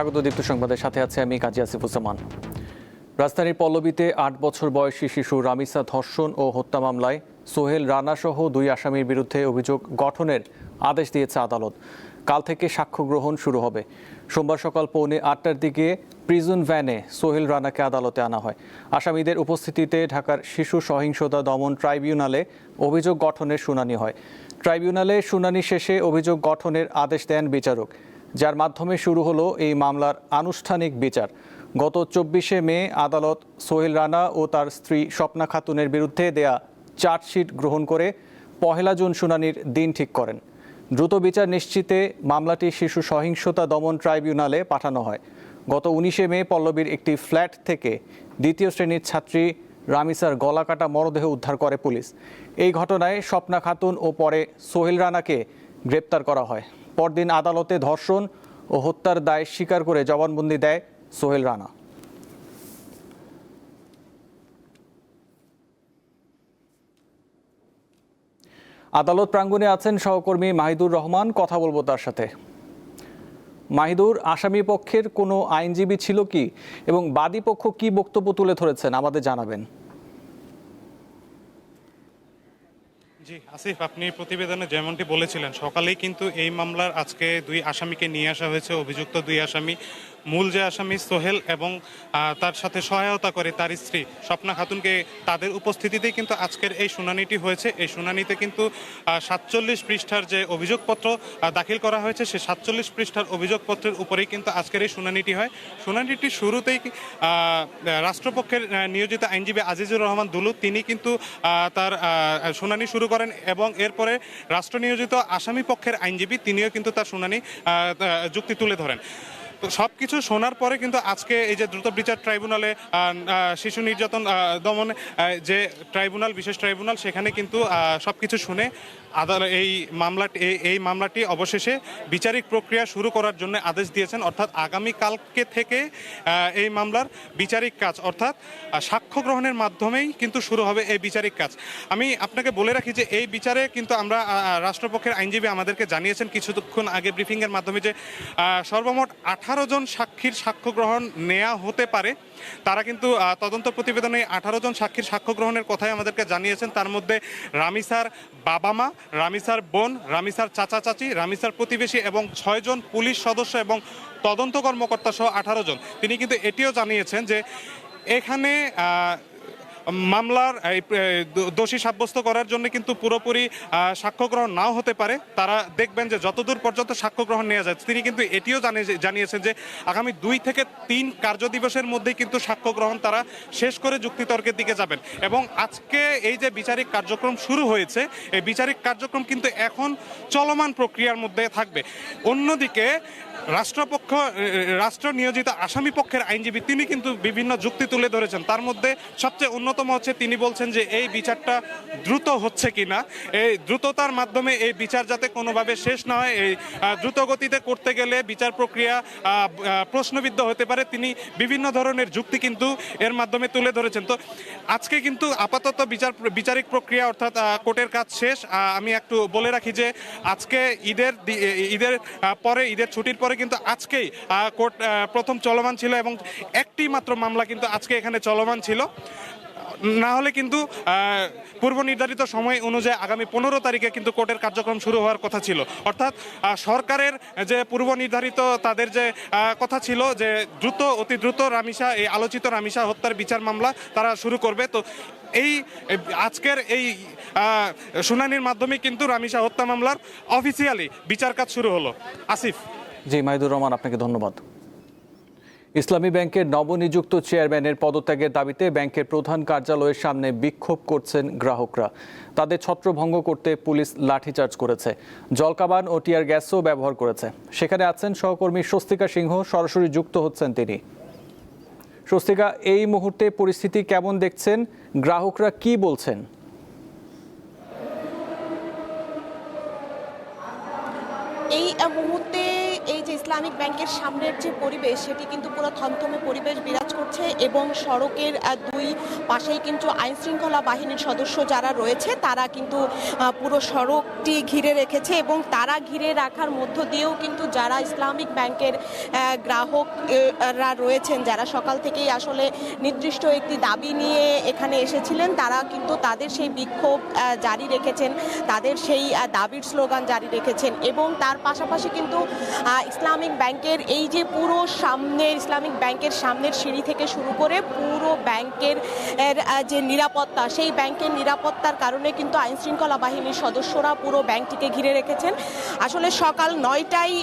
স্বাগত দীপ্ত সংবাদের সাথে আছে আমি কাজী আসিফুজ্জামান। রাজধানীর পল্লবীতে ৮ বছর বয়সী শিশু রামিসা ধর্ষণ ও হত্যা মামলায় সোহেল রানা সহ 2 আসামির বিরুদ্ধে অভিযোগ গঠনের আদেশ দিয়েছে আদালত। কাল থেকে সাক্ষ্য গ্রহণ শুরু হবে। সোমবার সকাল 8:45টার দিকে প্রিজন ভ্যানে সোহেল রানাকে আদালতে আনা হয়। আসামিদের উপস্থিতিতে ঢাকার শিশু সহিংসতা দমন ট্রাইব্যুনালে অভিযোগ গঠনের শুনানি হয়। ট্রাইব্যুনালে শুনানি শেষে অভিযোগ গঠনের আদেশ দেন বিচারক, যার মাধ্যমে শুরু হলো এই মামলার আনুষ্ঠানিক বিচার। গত 24শে মে আদালত সোহেল রানা ও তার স্ত্রী স্বপ্না খাতুনের বিরুদ্ধে দেয়া চার্জশিট গ্রহণ করে 1 জুন শুনানির দিন ঠিক করেন। দ্রুত বিচার নিশ্চিতে মামলাটি শিশু সহিংসতা দমন ট্রাইব্যুনালে পাঠানো হয়। গত 19শে মে পল্লবীর একটি ফ্ল্যাট থেকে 2য় শ্রেণীর ছাত্রী রামিসার গলাকাটা মরদেহ উদ্ধার করে পুলিশ। এই ঘটনায় স্বপ্না খাতুন ও পরে সোহেল রানাকে গ্রেপ্তার করা হয়। পরদিন আদালতে ধর্ষণ ও হত্যার দায় স্বীকার করে জবানবন্দি দেয় সোহেল রানা। আদালত প্রাঙ্গণে আছেন সহকর্মী মাহিদুর রহমান, কথা বলবো তার সাথে। মাহিদুর, আসামি পক্ষের কোনো আইনজীবী ছিল কি এবং বাদী পক্ষ কি বক্তব্য তুলে ধরেছেন আমাদের জানাবেন। জি আসিফ, আপনি প্রতিবেদনে যেমনটি বলেছিলেন, সকালেই কিন্তু এই মামলার আজকে 2 আসামিকে নিয়ে আসা হয়েছে। অভিযুক্ত 2 আসামি, মূল যে আসামি সোহেল এবং তার সাথে সহায়তা করে তার স্ত্রী স্বপ্না খাতুনকে, তাদের উপস্থিতিতেই কিন্তু আজকের এই শুনানিটি হয়েছে। এই শুনানিতে কিন্তু 47 পৃষ্ঠার যে অভিযোগপত্র দাখিল করা হয়েছে, সেই 47 পৃষ্ঠার অভিযোগপত্রের উপরেই কিন্তু আজকের এই শুনানিটি হয়। শুনানিটি শুরুতেই রাষ্ট্রপক্ষের নিয়োজিত আইনজীবী আজিজুর রহমান দুলু তিনি কিন্তু তার শুনানি শুরু করেন এবং এরপরে রাষ্ট্র নিয়োজিত আসামি পক্ষের আইনজীবী তিনিও কিন্তু তার শুনানি যুক্তি তুলে ধরেন। তো সব কিছু শোনার পরে কিন্তু আজকে এই যে দ্রুত বিচার ট্রাইব্যুনালে শিশু নির্যাতন দমন যে ট্রাইব্যুনাল, বিশেষ ট্রাইব্যুনাল, সেখানে কিন্তু সব কিছু শুনে আদালত এই মামলাটি অবশেষে বিচারিক প্রক্রিয়া শুরু করার জন্য আদেশ দিয়েছেন। অর্থাৎ আগামীকালকে থেকে এই মামলার বিচারিক কাজ, অর্থাৎ সাক্ষ্য গ্রহণের মাধ্যমেই কিন্তু শুরু হবে এই বিচারিক কাজ। আমি আপনাকে বলে রাখি যে এই বিচারে কিন্তু আমরা রাষ্ট্রপক্ষের আইনজীবী আমাদেরকে জানিয়েছেন কিছুক্ষণ আগে ব্রিফিংয়ের মাধ্যমে যে সর্বমোট 18 জন সাক্ষীর সাক্ষ্য গ্রহণ নেওয়া হতে পারে। তারা কিন্তু তদন্ত প্রতিবেদনে 18 জন সাক্ষীর সাক্ষ্য গ্রহণের কথাই আমাদেরকে জানিয়েছেন। তার মধ্যে রামিসার বাবা মা, রামিসার বোন, রামিসার চাচা চাচি, রামিসার প্রতিবেশী এবং 6 জন পুলিশ সদস্য এবং তদন্ত কর্মকর্তা সহ 18 জন। তিনি কিন্তু এটিও জানিয়েছেন যে এখানে মামলার দোষী সাব্যস্ত করার জন্য কিন্তু পুরোপুরি সাক্ষ্য গ্রহণ নাও হতে পারে। তারা দেখবেন যে যতদূর পর্যন্ত সাক্ষ্য গ্রহণ নেওয়া যায়। তিনি কিন্তু এটিও জানিয়েছেন যে আগামী 2 থেকে 3 কার্যদিবসের মধ্যেই কিন্তু সাক্ষ্য গ্রহণ তারা শেষ করে যুক্তিতর্কের দিকে যাবেন। এবং আজকে এই যে বিচারিক কার্যক্রম শুরু হয়েছে, এই বিচারিক কার্যক্রম কিন্তু এখন চলমান প্রক্রিয়ার মধ্যে থাকবে। অন্যদিকে রাষ্ট্র নিয়োজিত আসামি পক্ষের আইনজীবী তিনি কিন্তু বিভিন্ন যুক্তি তুলে ধরেছেন। তার মধ্যে সবচেয়ে অন্যতম হচ্ছে তিনি বলছেন যে এই বিচারটা দ্রুত হচ্ছে কিনা, এই দ্রুততার মাধ্যমে এই বিচার যাতে কোনোভাবে শেষ না হয়, এই দ্রুত গতিতে করতে গেলে বিচার প্রক্রিয়া প্রশ্নবিদ্ধ হতে পারে। তিনি বিভিন্ন ধরনের যুক্তি কিন্তু এর মাধ্যমে তুলে ধরেছেন। তো আজকে কিন্তু আপাতত বিচারিক প্রক্রিয়া অর্থাৎ কোর্টের কাজ শেষ। আমি একটু বলে রাখি যে আজকে ঈদের পরে, ঈদের ছুটির পরে কিন্তু আজকেই কোর্ট প্রথম চলমান ছিল এবং একটি মাত্র মামলা কিন্তু আজকে এখানে চলমান ছিল। না হলে কিন্তু পূর্ব নির্ধারিত সময় অনুযায়ী আগামী 15 তারিখে কিন্তু কোর্টের কার্যক্রম শুরু হওয়ার কথা ছিল। অর্থাৎ সরকারের যে পূর্ব নির্ধারিত তাদের যে কথা ছিল যে অতি দ্রুত এই আলোচিত রামিসা হত্যার বিচার মামলা তারা শুরু করবে। তো আজকের এই শুনানির মাধ্যমে কিন্তু রামিসা হত্যা মামলার অফিসিয়ালি বিচার কাজ শুরু হলো। আসিফ। জি মাহিদুর রহমান, আপনাকে ধন্যবাদ। ইসলামী ব্যাংকের নবনিযুক্ত চেয়ারম্যানের পদত্যাগের দাবিতে ব্যাংকের প্রধান কার্যালয়ের সামনে বিক্ষোভ করছেন গ্রাহকরা। তাদের ছত্রভঙ্গ করতে পুলিশ লাঠিচার্জ করেছে, জলকামান ও টিয়ার গ্যাসও ব্যবহার করেছে। সেখানে আছেন সহকর্মী স্বস্তিকা সিংহ, সরাসরি যুক্ত হচ্ছেন তিনি। স্বস্তিকা, এই মুহূর্তে পরিস্থিতি কেমন দেখছেন? গ্রাহকরা কি বলছেন? এই মুহূর্তে এই যে ইসলামিক ব্যাংকের সামনের যে পরিবেশ সেটি কিন্তু পুরো থমথমে পরিবেশ বিরাজ করছে এবং সড়কের দুই পাশেই কিন্তু আইনশৃঙ্খলা বাহিনীর সদস্য যারা রয়েছে তারা কিন্তু পুরো সড়কটি ঘিরে রেখেছে এবং তারা ঘিরে রাখার মধ্য দিয়েও কিন্তু যারা ইসলামিক ব্যাংকের গ্রাহকরা রয়েছেন, যারা সকাল থেকেই আসলে নির্দিষ্ট একটি দাবি নিয়ে এখানে এসেছিলেন, তারা কিন্তু তাদের সেই বিক্ষোভ জারি রেখেছেন, তাদের সেই দাবির স্লোগান জারি রেখেছেন। এবং তার পাশাপাশি কিন্তু ইসলামিক ব্যাংকের এই যে পুরো ইসলামিক ব্যাংকের সামনের সিঁড়ি থেকে শুরু করে পুরো ব্যাংকের যে নিরাপত্তা, সেই ব্যাংকের নিরাপত্তার কারণে কিন্তু আইনশৃঙ্খলা বাহিনীর সদস্যরা পুরো ব্যাংকটিকে ঘিরে রেখেছেন। আসলে সকাল 9টায়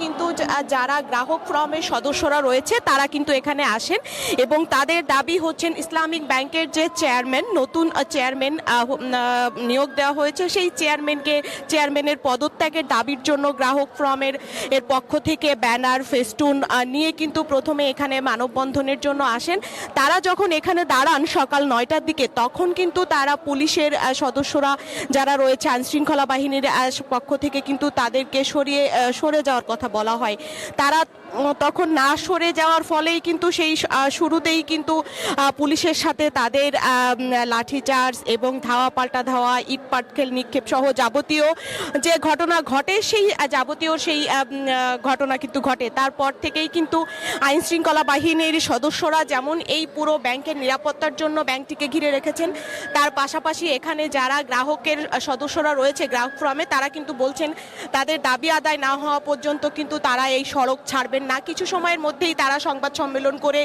কিন্তু যারা গ্রাহক ফোরামের সদস্যরা রয়েছে তারা কিন্তু এখানে আসেন এবং তাদের দাবি হচ্ছেন ইসলামিক ব্যাংকের যে চেয়ারম্যান, নতুন চেয়ারম্যান নিয়োগ দেওয়া হয়েছে, সেই চেয়ারম্যানের পদত্যাগের দাবির জন্য গ্রাহক ফোরামের পক্ষ থেকে ব্যানার, ফেস্টুন নিয়ে কিন্তু প্রথমে এখানে মানববন্ধনের জন্য আসেন। তারা যখন এখানে দাঁড়ান সকাল 9টার দিকে, তখন কিন্তু তারা পুলিশের সদস্যরা যারা রয়েছে আইনশৃঙ্খলা বাহিনীর পক্ষ থেকে কিন্তু তাদেরকে সরে যাওয়ার কথা বলা হয়। তারা তখন না সরে যাওয়ার ফলেই কিন্তু সেই শুরুতেই কিন্তু পুলিশের সাথে তাদের লাঠিচার্জ এবং ধাওয়া পাল্টা ধাওয়া, ইট পাটকেল নিক্ষেপ সহ যাবতীয় যে ঘটনা ঘটে, সেই যাবতীয় সেই ঘটনা কিন্তু ঘটে। তারপর থেকেই কিন্তু আইনশৃঙ্খলা বাহিনীর সদস্যরা যেমন এই পুরো ব্যাংকের নিরাপত্তার জন্য ব্যাংকটিকে ঘিরে রেখেছেন, তার পাশাপাশি এখানে যারা গ্রাহকের সদস্যরা রয়েছে গ্রাহক ফোরামে, তারা কিন্তু বলছেন তাদের দাবি আদায় না হওয়া পর্যন্ত কিন্তু তারা এই সড়ক ছাড়বেন না। কিছু সময়ের মধ্যেই তারা সংবাদ সম্মেলন করে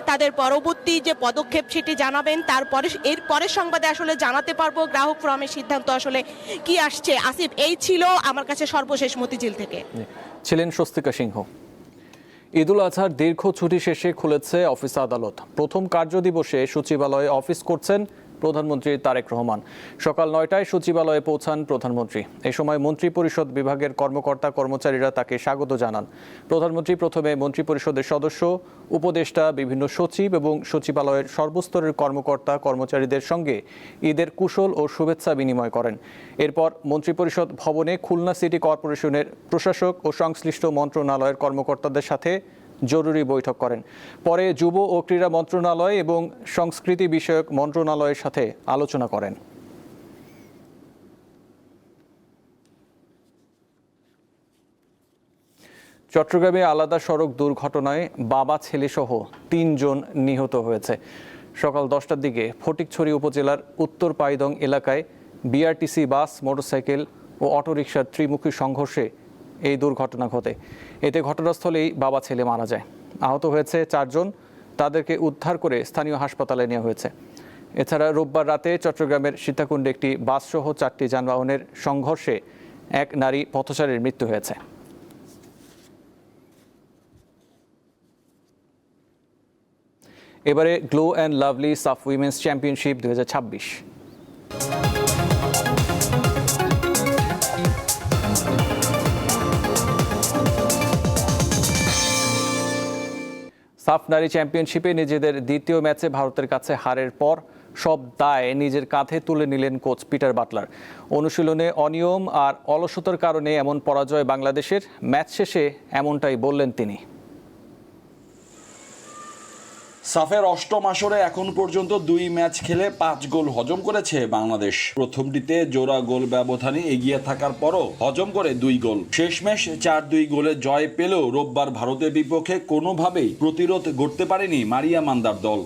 তাদের পরবর্তী যে পদক্ষেপ সেটি জানাবেন। এর পরের সংবাদে আসলে জানাতে পারবো গ্রাহক ফোরামের সিদ্ধান্ত আসলে কি আসছে। আসিফ, এই ছিল আমার কাছে সর্বশেষ মতিঝিল থেকে। ছিলেন স্বস্তিকা সিংহ। ঈদুল আজহার দীর্ঘ ছুটি শেষে খুলেছে অফিস আদালত। প্রথম কার্যদিবসে সচিবালয়ে অফিস করছেন প্রধানমন্ত্রী তারেক রহমান। সকাল 9টায় সচিবালয়ে পৌঁছান প্রধানমন্ত্রী। এ সময় মন্ত্রিপরিষদ বিভাগের কর্মকর্তা কর্মচারীরা তাকে স্বাগত জানান। প্রধানমন্ত্রী প্রথমে মন্ত্রিপরিষদের সদস্য, উপদেষ্টা, বিভিন্ন সচিব এবং সচিবালয়ের সর্বস্তরের কর্মকর্তা কর্মচারীদের সঙ্গে ঈদের কুশল ও শুভেচ্ছা বিনিময় করেন। এরপর মন্ত্রিপরিষদ ভবনে খুলনা সিটি কর্পোরেশনের প্রশাসক ও সংশ্লিষ্ট মন্ত্রণালয়ের কর্মকর্তাদের সাথে জরুরি বৈঠক করেন। পরে যুব ও ক্রীড়া মন্ত্রণালয় এবং সংস্কৃতি বিষয়ক মন্ত্রণালয়ের সাথে আলোচনা করেন। চট্টগ্রামে আলাদা সড়ক দুর্ঘটনায় বাবা ছেলে সহ 3 জন নিহত হয়েছে। সকাল 10টার দিকে ফটিকছড়ি উপজেলার উত্তর পাইদং এলাকায় বিআরটিসি বাস, মোটরসাইকেল ও অটোরিকশার ত্রিমুখী সংঘর্ষে এই দুর্ঘটনা ঘটে। এতে ঘটনাস্থলেই বাবা ছেলে মারা যায়। আহত হয়েছে 4 জন। তাদেরকে উদ্ধার করে স্থানীয় হাসপাতালে নেওয়া হয়েছে। এছাড়া রোববার রাতে চট্টগ্রামের সীতাকুণ্ডে একটি বাসসহ 4টি যানবাহনের সংঘর্ষে এক নারী পথচারীর মৃত্যু হয়েছে। এবারে গ্লো অ্যান্ড লাভলি সাফ উইমেন্স চ্যাম্পিয়নশিপ 2026। সাফ নারী চ্যাম্পিয়নশিপে নিজেদের দ্বিতীয় ম্যাচে ভারতের কাছে হারের পর সব দায় নিজের কাঁধে তুলে নিলেন কোচ পিটার বাটলার। অনুশীলনে অনিয়ম আর অলসতার কারণে এমন পরাজয় বাংলাদেশের। ম্যাচ শেষে এমনটাই বললেন তিনি। সাফের অষ্টম আসরে এখন পর্যন্ত 2 ম্যাচ খেলে 5 গোল হজম করেছে বাংলাদেশ। প্রথমটিতে জোড়া গোল ব্যবধানে এগিয়ে থাকার পরও হজম করে 2 গোল। শেষমেশ 4-2 গোলে জয় পেলেও রোববার ভারতের বিপক্ষে কোনোভাবেই প্রতিরোধ গড়তে পারেনি মারিয়া মান্দার দল।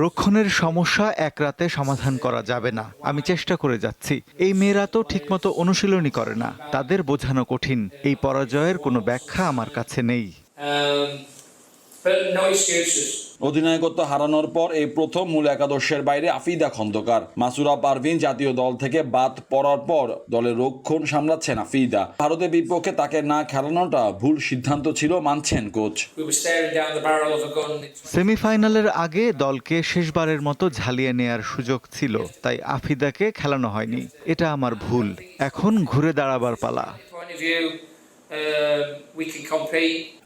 রক্ষণের সমস্যা এক রাতে সমাধান করা যাবে না। আমি চেষ্টা করে যাচ্ছি। এই মেয়েরা তো ঠিকমতো অনুশীলনই করে না, তাদের বোঝানো কঠিন। এই পরাজয়ের কোনো ব্যাখ্যা আমার কাছে নেই। অধিনায়কত্ব হারানোর পর এই প্রথম মূল একাদশের বাইরে আফিদা খন্দকার। মাসুরা পারভিন জাতীয় দল থেকে বাদ পড়ার পর দলের রক্ষণ সামলাচ্ছেন আফিদা। ভারতের বিপক্ষে তাকে না খেলানোটা ভুল সিদ্ধান্ত ছিল মানছেন কোচ। সেমিফাইনালের আগে দলকে শেষবারের মতো ঝালিয়ে নেয়ার সুযোগ ছিল, তাই আফিদাকে খেলানো হয়নি। এটা আমার ভুল। এখন ঘুরে দাঁড়াবার পালা।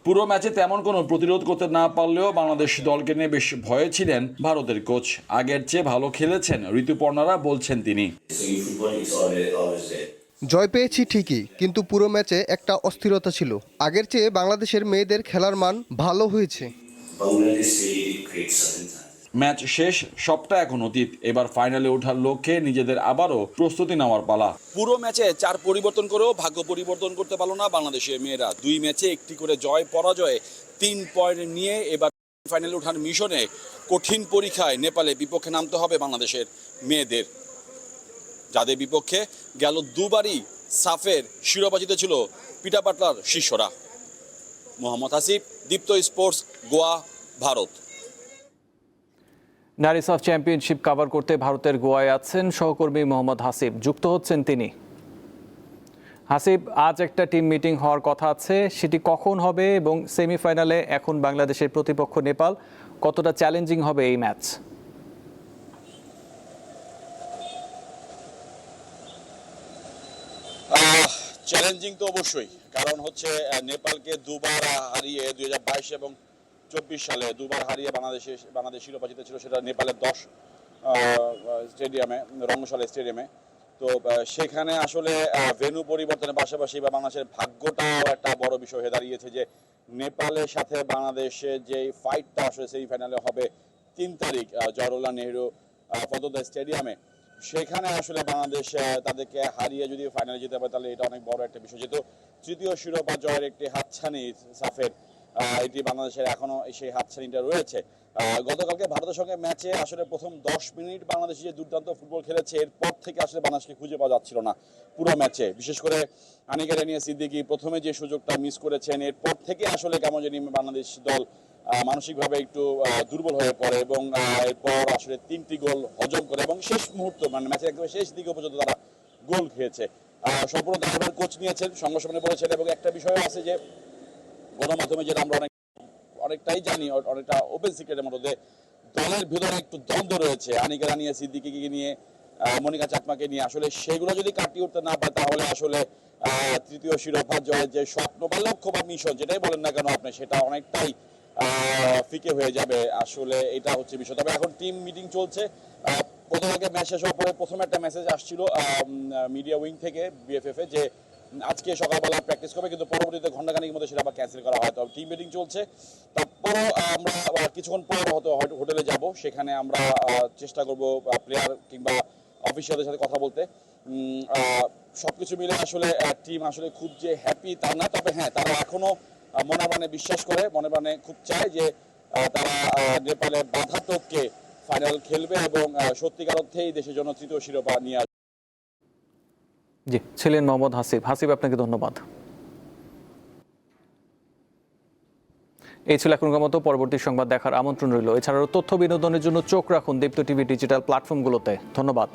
পুরো ম্যাচে তেমন কোনো প্রতিরোধ করতে না পারলেও বাংলাদেশ দলকে নিয়ে বেশ ভয়ে ছিলেন ভারতের কোচ। আগের চেয়ে ভালো খেলেছেন ঋতুপর্ণারা, বলছেন তিনি। জয় পেয়েছি ঠিকই, কিন্তু পুরো ম্যাচে একটা অস্থিরতা ছিল। আগের চেয়ে বাংলাদেশের মেয়েদের খেলার মান ভালো হয়েছে। ম্যাচ শেষ, সবটা এখন অতীত। এবার ফাইনালে ওঠার লক্ষ্যে নিজেদের আবারও প্রস্তুতি নেওয়ার পালা। পুরো ম্যাচে 4 পরিবর্তন করেও ভাগ্য পরিবর্তন করতে পারলো না বাংলাদেশের মেয়েরা। 2 ম্যাচে একটি করে জয় পরাজয়ে 3 পয়েন্ট নিয়ে এবার ফাইনালে ওঠার মিশনে কঠিন পরীক্ষায় নেপালে বিপক্ষে নামতে হবে বাংলাদেশের মেয়েদের, যাদের বিপক্ষে গেল দুবারই সাফের শিরোপা জিতেছিল পিটা পাটলার শিষ্যরা। মোহাম্মদ হাসিব, দীপ্ত স্পোর্টস, গোয়া, ভারত। নারী সাফ চ্যাম্পিয়নশিপ কভার করতে ভারতের গোয়ায় আছেন সহকর্মী মোহাম্মদ হাসিব, যুক্ত হচ্ছেন তিনি। হাসিব, আজ একটা টিম মিটিং হওয়ার কথা আছে, সেটি কখন হবে এবং সেমিফাইনালে এখন বাংলাদেশের প্রতিপক্ষ নেপাল, কতটা চ্যালেঞ্জিং হবে এই ম্যাচ? চ্যালেঞ্জিং তো অবশ্যই, কারণ হচ্ছে নেপালকে দুবার হারিয়ে 2022 এবং 24 সালে দুবার হারিয়ে বাংলাদেশ শিরোপা জিতেছিল, সেটা নেপালের 10 স্টেডিয়ামে, রঙ্গশালা স্টেডিয়ামে। তো সেখানে আসলে ভেন্যু পরিবর্তনের পাশাপাশি বা বাংলাদেশের ভাগ্যটাও একটা বড় বিষয় হয়ে দাঁড়িয়েছে যে নেপালের সাথে বাংলাদেশের যে ফাইটটা আসলে সেমিফাইনালে হবে 3 তারিখ জওহরলাল নেহরু পদ্মা স্টেডিয়ামে, সেখানে আসলে বাংলাদেশ তাদেরকে হারিয়ে যদি ফাইনালে যেতে পারে তাহলে এটা অনেক বড় একটা বিষয়। যেহেতু তৃতীয় শিরোপা জয়ের একটি হাতছানি সাফের, এটি বাংলাদেশের এখনো সেই হাতছানিটা রয়েছে। গতকালকে ভারতের সঙ্গে ম্যাচে আসলে প্রথম 10 মিনিট বাংলাদেশ যে দুর্দান্ত ফুটবল খেলেছে, এরপর থেকে আসলে বাংলাদেশকে খুঁজে পাওয়া যাচ্ছিল না পুরো ম্যাচে। বিশেষ করে আনিকা রানিয়া সিদ্দিকী প্রথমে যে সুযোগটা মিস করেছেন, এরপর থেকে আসলে কেমন জানি বাংলাদেশ দল মানসিকভাবে একটু দুর্বল হয়ে পড়ে এবং এরপর আসলে 3টি গোল হজম করে এবং শেষ মুহূর্ত মানে ম্যাচের একদম শেষ দিকে পর্যন্ত তারা গোল খেয়েছে। সম্পূর্ণ দায়ভার কোচ নিয়েছেন, সঙ্গে সঙ্গে বলেছেন। এবং একটা বিষয় আছে যে গণমাধ্যমে যেটা আমরা অনেকটাই জানি, অনেকটা ওপেন সিক্রেটের মধ্যে দলের ভিতরে একটু দ্বন্দ্ব রয়েছে আনিকা রানিয়া সিদ্দিকীকে নিয়ে, মনিকা চাকমাকে নিয়ে। আসলে সেগুলো যদি কাটিয়ে উঠতে না পারে তাহলে আসলে তৃতীয় শিরোপা জয়ের যে স্বপ্ন বা লক্ষ্য বা মিশন, যেটাই বলেন না কেন আপনি, সেটা অনেকটাই ফিকে হয়ে যাবে। আসলে এটা হচ্ছে বিষয়। তবে এখন টিম মিটিং চলছে। প্রথম আগে ম্যাচ শেষ হওয়ার পরে প্রথম একটা মেসেজ আসছিল মিডিয়া উইং থেকে বিএফএফ এ যে আজকে সকালবেলা প্র্যাকটিস করবে, কিন্তু পরবর্তীতে ঘন্টাখানিকের মধ্যে সেটা আবার ক্যান্সেল করা হয়। তবে টিম মিটিং চলছে। তারপরও আমরা কিছুক্ষণ পর হয়তো হোটেলে যাব, সেখানে আমরা চেষ্টা করব প্লেয়ার কিংবা অফিসিয়ালদের সাথে কথা বলতে। সবকিছু মিলে আসলে টিম আসলে খুব যে হ্যাপি তা না, তবে হ্যাঁ তারা এখনো মনে প্রাণে বিশ্বাস করে, মনে প্রাণে খুব চায় যে তারা নেপালের বাধা টপকে ফাইনাল খেলবে এবং সত্যিকার অর্থেই দেশের জন্য তৃতীয় শিরোপা নিয়ে আসবে। জি, ছিলেন মোহাম্মদ হাসিব। হাসিব, আপনাকে ধন্যবাদ। এই ছিল এখনকার মতো। পরবর্তী সংবাদ দেখার আমন্ত্রণ রইল। এছাড়াও তথ্য বিনোদনের জন্য চোখ রাখুন দীপ্ত টিভি ডিজিটাল প্ল্যাটফর্মগুলোতে। ধন্যবাদ।